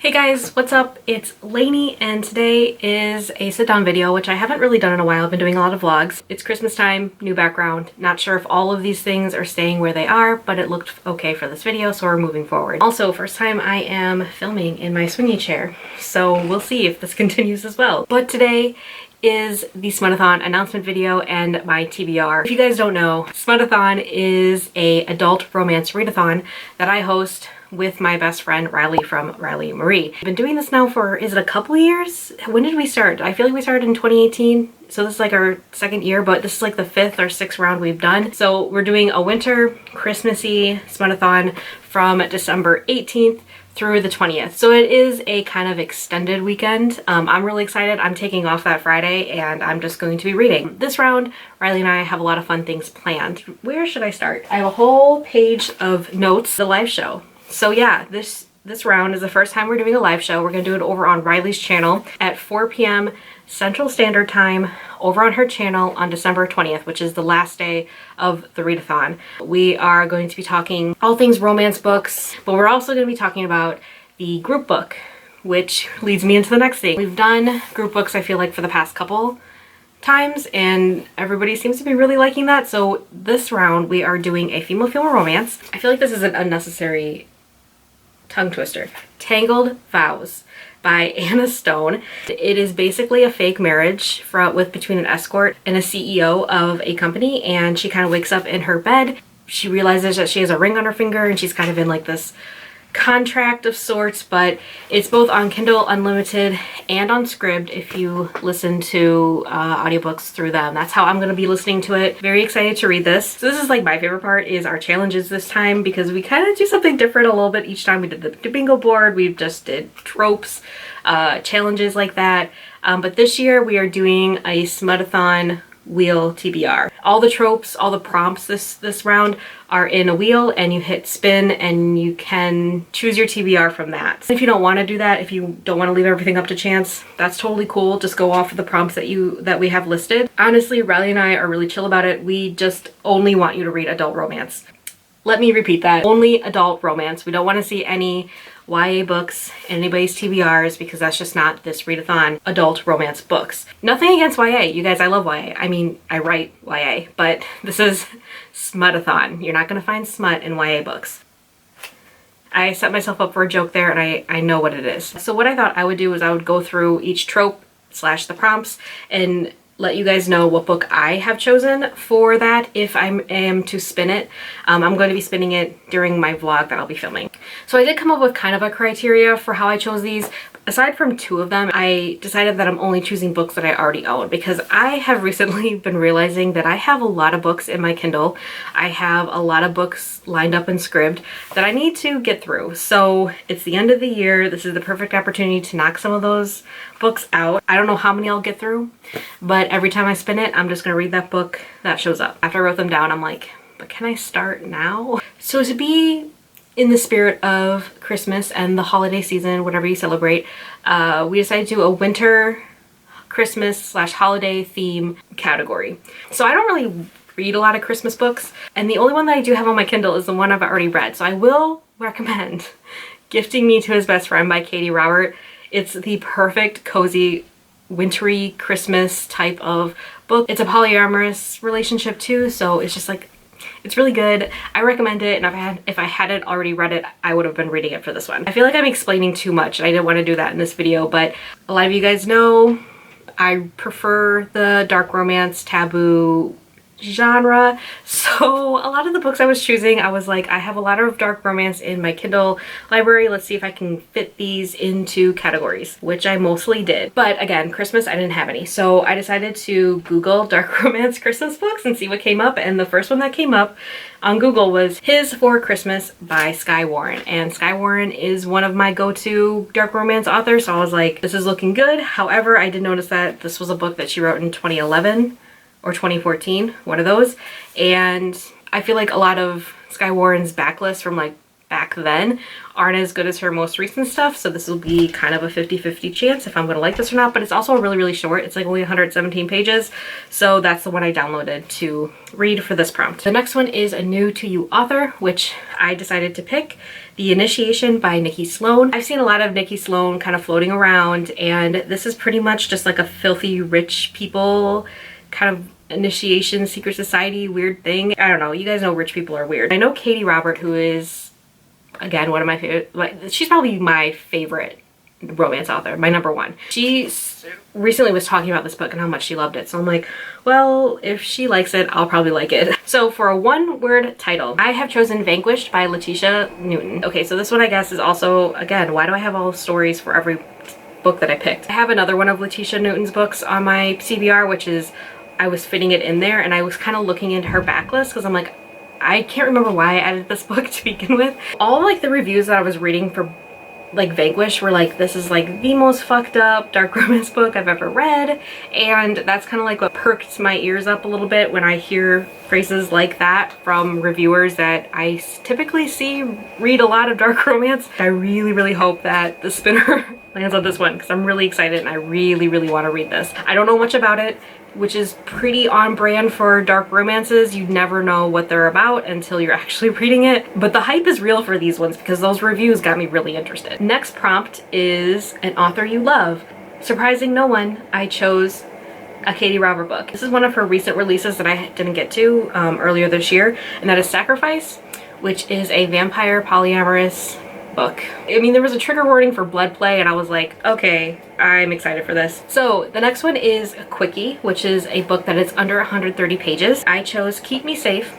Hey guys, what's up? It's Lainey and today is a sit-down video, which I haven't really done in a while. I've been doing a lot of vlogs. It's Christmas time, new background. Not sure if all of these things are staying where they are, but it looked okay for this video, so we're moving forward. Also, first time I am filming in my swingy chair, so we'll see if this continues as well. But today is the SMUTATHON announcement video and my TBR. If you guys don't know, SMUTATHON is a adult romance readathon that I host with my best friend Riley from Riley Marie. I've been doing this now for, is it a couple of years? When did we start? I feel like we started in 2018. So this is like our second year, but this is like the 5th or 6th round we've done. So we're doing a winter Christmassy SMUTAthon from December 18th through the 20th. So it is a kind of extended weekend. I'm really excited. I'm taking off that Friday and I'm just going to be reading. This round, Riley and I have a lot of fun things planned. Where should I start? I have a whole page of notes, the live show. So yeah, this round is the first time we're doing a live show. We're gonna do it over on Riley's channel at 4 p.m. Central Standard Time over on her channel on December 20th, which is the last day of the readathon. We are going to be talking all things romance books, but we're also gonna be talking about the group book, which leads me into the next thing. We've done group books, I feel like, for the past couple times, and everybody seems to be really liking that. So this round we are doing a female romance. I feel like this is an unnecessary tongue twister. Tangled Vows by Anna Stone. It is basically a fake marriage between an escort and a CEO of a company, and she kind of wakes up in her bed. She realizes that she has a ring on her finger and she's kind of in like this contract of sorts, but it's both on Kindle Unlimited and on Scribd if you listen to audiobooks through them. That's how I'm going to be listening to it. Very excited to read this. So this is like my favorite part is our challenges this time, because we kind of do something different a little bit each time. We did the bingo board, we just did tropes, challenges like that, but this year we are doing a SMUTAthon wheel TBR. All the tropes, all the prompts this round are in a wheel, and you hit spin and you can choose your TBR from that. If you don't want to do that, if you don't want to leave everything up to chance, that's totally cool. Just go off of the prompts that we have listed. Honestly, Riley and I are really chill about it. We just only want you to read adult romance. Let me repeat that. Only adult romance. We don't want to see any YA books in anybody's TBRs, because that's just not this readathon adult romance books. Nothing against YA. You guys, I love YA. I mean, I write YA, but this is SMUTAthon. You're not going to find smut in YA books. I set myself up for a joke there, and I know what it is. So what I thought I would do is I would go through each trope / the prompts and let you guys know what book I have chosen for that if I am to spin it. I'm going to be spinning it during my vlog that I'll be filming. So I did come up with kind of a criteria for how I chose these. Aside from 2 of them, I decided that I'm only choosing books that I already own, because I have recently been realizing that I have a lot of books in my Kindle. I have a lot of books lined up in Scribd that I need to get through. So it's the end of the year. This is the perfect opportunity to knock some of those books out. I don't know how many I'll get through, but every time I spin it, I'm just gonna read that book that shows up. After I wrote them down, I'm like, but can I start now? So to be in the spirit of Christmas and the holiday season, whatever you celebrate, we decided to do a winter Christmas / holiday theme category. So I don't really read a lot of Christmas books, and the only one that I do have on my Kindle is the one I've already read. So I will recommend Gifting Me to His Best Friend by Katie Robert. It's the perfect, cozy, wintry Christmas type of book. It's a polyamorous relationship too, so it's just like, it's really good. I recommend it, and if I hadn't already read it, I would have been reading it for this one. I feel like I'm explaining too much, and I didn't want to do that in this video, but a lot of you guys know I prefer the dark romance, taboo genre. So a lot of the books I was choosing, I was like, I have a lot of dark romance in my Kindle library. Let's see if I can fit these into categories, which I mostly did. But again, Christmas, I didn't have any. So I decided to Google dark romance Christmas books and see what came up. And the first one that came up on Google was His for Christmas by Skye Warren. And Skye Warren is one of my go-to dark romance authors. So I was like, this is looking good. However, I did notice that this was a book that she wrote in 2011 or 2014, one of those. And I feel like a lot of Skye Warren's backlist from like back then aren't as good as her most recent stuff, so this will be kind of a 50-50 chance if I'm going to like this or not. But it's also really short. It's like only 117 pages, so that's the one I downloaded to read for this prompt. The next one is a new to you author, which I decided to pick, The Initiation by Nikki Sloan. I've seen a lot of Nikki Sloan kind of floating around, and this is pretty much just like a filthy rich people kind of initiation, secret society, weird thing. I don't know, you guys know rich people are weird. I know Katie Robert, who is, again, one of my favorite, like, she's probably my favorite romance author, my number one. She recently was talking about this book and how much she loved it, so I'm like, well, if she likes it, I'll probably like it. So for a one-word title, I have chosen Vanquished by Letitia Newton. Okay, so this one I guess is also, again, why do I have all stories for every book that I picked? I have another one of Letitia Newton's books on my CBR, which is, I was fitting it in there, and I was kind of looking into her backlist because I'm like, I can't remember why I added this book to begin with. All like the reviews that I was reading for like Vanquish were like, this is like the most fucked up dark romance book I've ever read, and that's kind of like what perked my ears up a little bit when I hear phrases like that from reviewers that I typically see read a lot of dark romance. I really hope that the spinner lands on this one because I'm really excited and I really want to read this. I don't know much about it, which is pretty on brand for dark romances. You never know what they're about until you're actually reading it. But the hype is real for these ones because those reviews got me really interested. Next prompt is an author you love. Surprising no one, I chose a Katie Robert book. This is one of her recent releases that I didn't get to earlier this year, and that is Sacrifice, which is a vampire polyamorous book. I mean, there was a trigger warning for blood play and I was like, okay, I'm excited for this. So the next one is Quickie, which is a book that is under 130 pages. I chose Keep Me Safe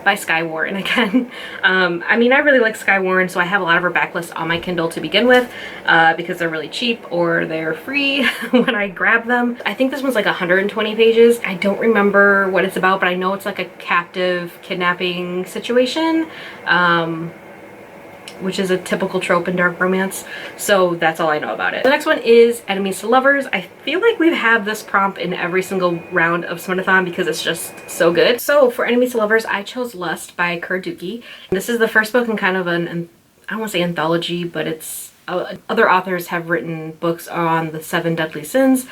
by Skye Warren again. I mean, I really like Skye Warren, so I have a lot of her backlist on my Kindle to begin with because they're really cheap or they're free when I grab them. I think this one's like 120 pages. I don't remember what it's about, but I know it's like a captive kidnapping situation. Which is a typical trope in dark romance. So that's all I know about it. The next one is Enemies to Lovers. I feel like we've had this prompt in every single round of SMUTATHON because it's just so good. So for Enemies to Lovers, I chose Lust by Kurduki. This is the first book in kind of an, I don't want to say anthology, but it's other authors have written books on the 7 deadly sins.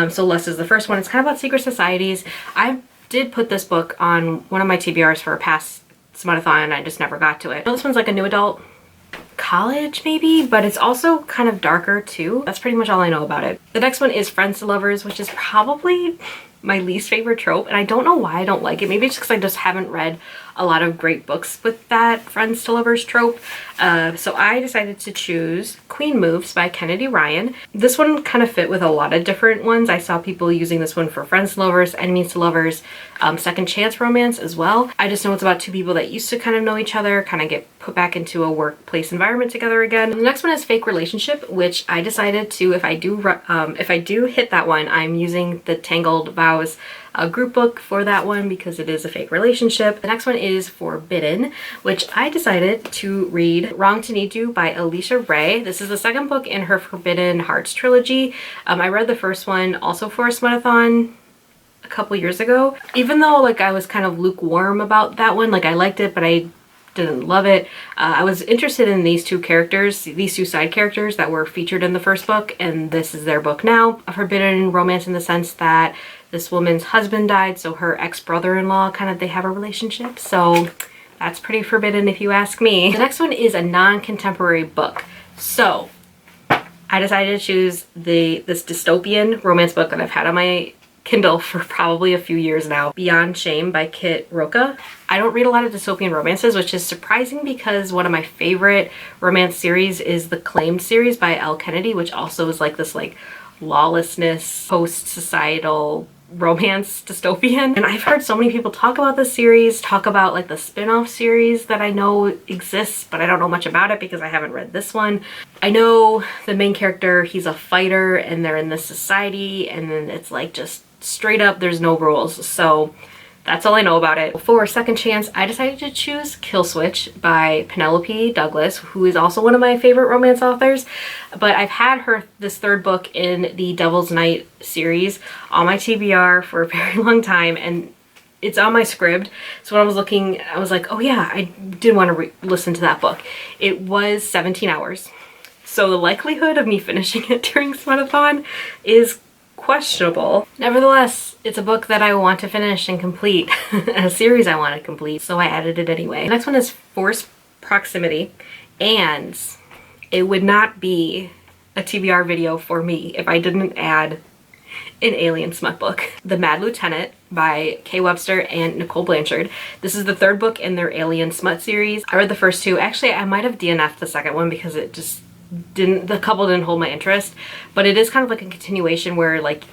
So Lust is the first one. It's kind of about secret societies. I did put this book on one of my TBRs for a past SMUTATHON and I just never got to it. This one's like a new adult college maybe, but it's also kind of darker too. That's pretty much all I know about it. The next one is Friends to Lovers, which is probably my least favorite trope, and I don't know why I don't like it. Maybe it's because I just haven't read a lot of great books with that Friends to Lovers trope. So I decided to choose Queen Moves by Kennedy Ryan. This one kind of fit with a lot of different ones. I saw people using this one for Friends to Lovers, Enemies to Lovers, second chance romance as well. I just know it's about two people that used to kind of know each other, kind of get put back into a workplace environment together again. The next one is Fake Relationship, which I decided to, if I do hit that one, I'm using the Tangled Vows group book for that one because it is a fake relationship. The next one is Forbidden, which I decided to read Wrong to Need You by Alicia Ray. This is the second book in her Forbidden Hearts trilogy. I read the first one also for a SMUTATHON a couple years ago. Even though like I was kind of lukewarm about that one, like I liked it, but I didn't love it. I was interested in these two characters, these two side characters that were featured in the first book, and this is their book now. A forbidden romance in the sense that this woman's husband died, so her ex-brother-in-law kind of, they have a relationship. So that's pretty forbidden if you ask me. The next one is a non-contemporary book. So I decided to choose this dystopian romance book that I've had on my Kindle for probably a few years now, Beyond Shame by Kit Roca. I don't read a lot of dystopian romances, which is surprising because one of my favorite romance series is the Claimed series by Elle Kennedy, which also is like this like lawlessness, post-societal romance dystopian. And I've heard so many people talk about this series, talk about like the spin-off series that I know exists, but I don't know much about it because I haven't read this one. I know the main character, he's a fighter and they're in this society, and then it's like just straight up there's no rules. So that's all I know about it. For second chance, I decided to choose Kill Switch by Penelope Douglas, who is also one of my favorite romance authors. But I've had this third book in the Devil's Night series on my TBR for a very long time, and it's on my script. So when I was looking, I was like, oh yeah, I did want to listen to that book. It was 17 hours. So the likelihood of me finishing it during SMUTAthon is questionable. Nevertheless, it's a book that I want to finish and complete, a series I want to complete, so I added it anyway. The next one is Forced Proximity, and it would not be a TBR video for me if I didn't add an alien smut book. The Mad Lieutenant by Kay Webster and Nicole Blanchard. This is the third book in their alien smut series. I read the first two. Actually, I might have DNF'd the second one because it just the couple didn't hold my interest, but it is kind of like a continuation where like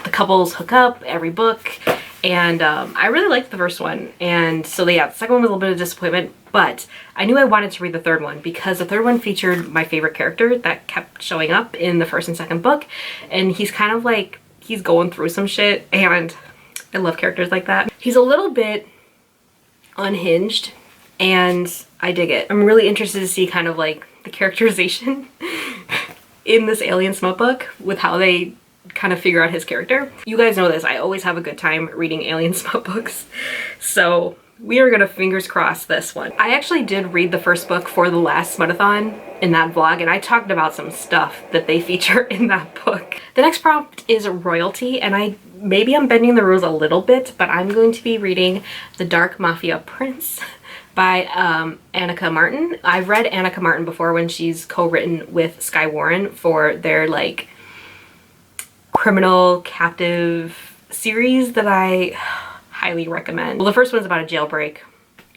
the couples hook up every book, and I really liked the first one, and so yeah, the second one was a little bit of disappointment, but I knew I wanted to read the third one because the third one featured my favorite character that kept showing up in the first and second book, and he's kind of like, he's going through some shit, and I love characters like that. He's a little bit unhinged, and I dig it. I'm really interested to see kind of like the characterization in this alien smut book with how they kind of figure out his character. You guys know this, I always have a good time reading alien smut books, so we are gonna fingers crossed this one. I actually did read the first book for the last SMUTAthon in that vlog, and I talked about some stuff that they feature in that book. The next prompt is royalty, and maybe I'm bending the rules a little bit, but I'm going to be reading The Dark Mafia Prince by Annika Martin. I've read Annika Martin before when she's co-written with Skye Warren for their like criminal captive series that I highly recommend. Well, the first one's about a jailbreak,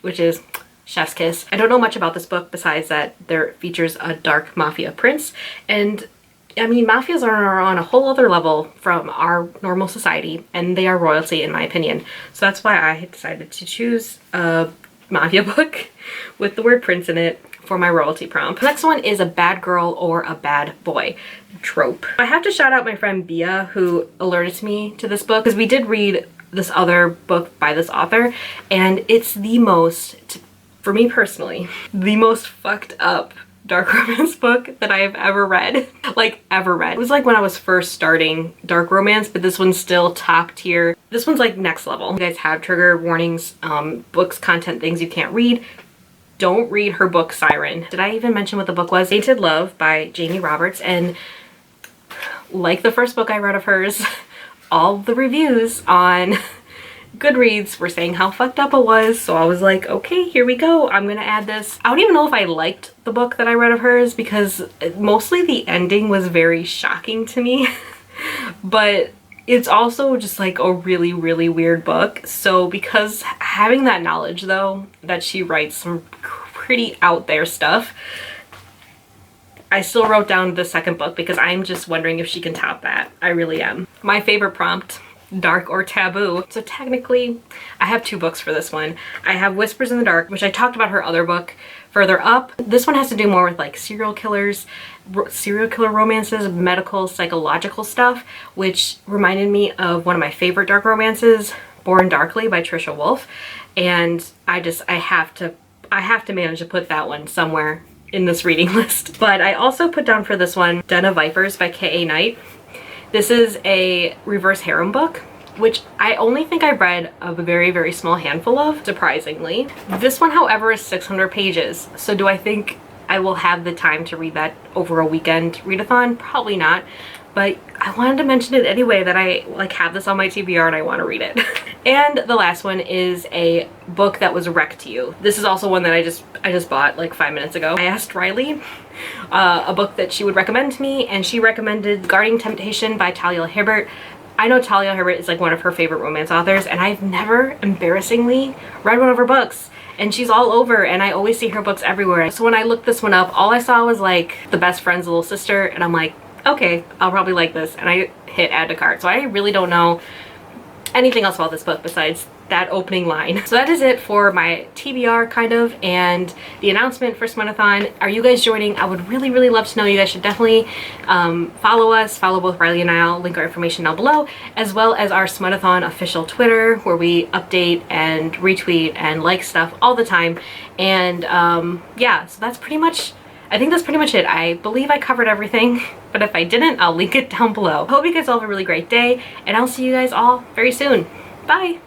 which is chef's kiss. I don't know much about this book besides that there features a dark mafia prince, and I mean, mafias are on a whole other level from our normal society, and they are royalty in my opinion. So that's why I decided to choose a mafia book with the word prince in it for my royalty prompt. The next one is a bad girl or a bad boy trope. I have to shout out my friend Bia who alerted me to this book because we did read this other book by this author, and it's the most, for me personally, the most fucked up dark romance book that I have ever read. Like, ever read. It was like when I was first starting dark romance, but this one's still top tier. This one's like next level. You guys have trigger warnings, books, content, things you can't read. Don't read her book Siren. Did I even mention what the book was? Tainted Love by Jamie Roberts, and like the first book I read of hers, all the reviews on Goodreads were saying how fucked up it was, so I was like, okay, here we go, I'm gonna add this. I don't even know if I liked the book that I read of hers because mostly the ending was very shocking to me, but it's also just like a really, really weird book. So because having that knowledge though, that she writes some pretty out there stuff, I still wrote down the second book because I'm just wondering if she can top that. I really am. My favorite prompt, dark or taboo. So technically I have two books for this one. I have Whispers in the Dark, which I talked about her other book further up. This one has to do more with like serial killer romances, medical, psychological stuff, which reminded me of one of my favorite dark romances, Born Darkly by Trisha Wolfe. And I have to manage to put that one somewhere in this reading list. But I also put down for this one Den of Vipers by K.A. Knight. This is a reverse harem book, which I only think I read a very, very small handful of, surprisingly. This one, however, is 600 pages. So do I think I will have the time to read that over a weekend readathon? Probably not. But I wanted to mention it anyway, that I like have this on my TBR and I want to read it. And the last one is a book that was Wrecked to You. This is also one that I just bought like 5 minutes ago. I asked Riley a book that she would recommend to me, and she recommended Guarding Temptation by Talia Hibbert. I know Talia Hibbert is like one of her favorite romance authors, and I've never, embarrassingly, read one of her books. And she's all over, and I always see her books everywhere. So when I looked this one up, all I saw was like The Best Friend's Little Sister, and I'm like, okay, I'll probably like this, and I hit add to cart. So I really don't know anything else about this book besides that opening line. So that is it for my TBR kind of, and the announcement for SMUTAthon. Are you guys joining? I would really, really love to know. You guys should definitely follow us, follow both Riley and I'll link our information down below, as well as our SMUTAthon official Twitter, where we update and retweet and like stuff all the time. And yeah, so that's pretty much, I think that's pretty much it. I believe I covered everything, but if I didn't, I'll link it down below. Hope you guys all have a really great day, and I'll see you guys all very soon. Bye!